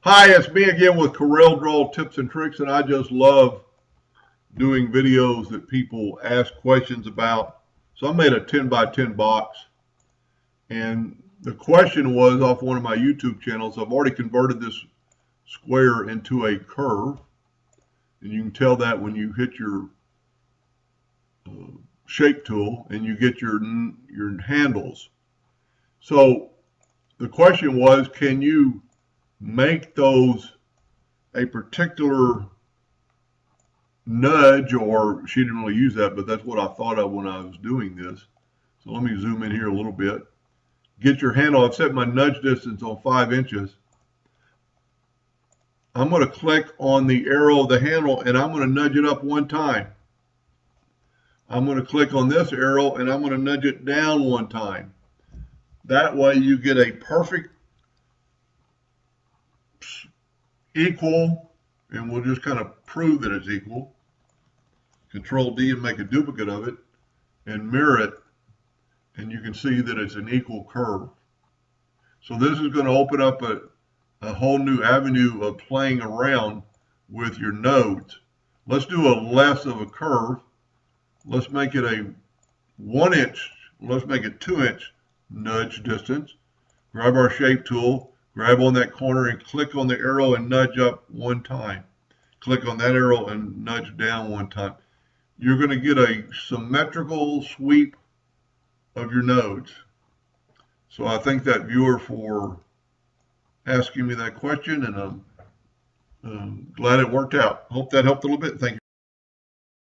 Hi, it's me again with Corel Draw Tips and Tricks, and I just love doing videos that people ask questions about. So I made a 10 by 10 box, and the question was off one of my YouTube channels. I've already converted this square into a curve, and you can tell that when you hit your shape tool and you get your handles. So the question was, can you make those a particular nudge, or she didn't really use that, but that's what I thought of when I was doing this. So let me zoom in here a little bit. Get your handle. I've set my nudge distance on 5 inches. I'm going to click on the arrow of the handle and I'm going to nudge it up one time. I'm going to click on this arrow and I'm going to nudge it down one time. That way you get a perfect equal, and we'll just kind of prove that it's equal. Control D and make a duplicate of it and mirror it, and you can see that it's an equal curve. So this is going to open up a whole new avenue of playing around with your nodes. Let's do a less of a curve. Let's make it a 1 inch, let's make it 2 inch nudge distance. Grab our shape tool, grab on that corner and click on the arrow and nudge up one time. Click on that arrow and nudge down one time. You're going to get a symmetrical sweep of your nodes. So I thank that viewer for asking me that question, and I'm glad it worked out. Hope that helped a little bit. Thank you.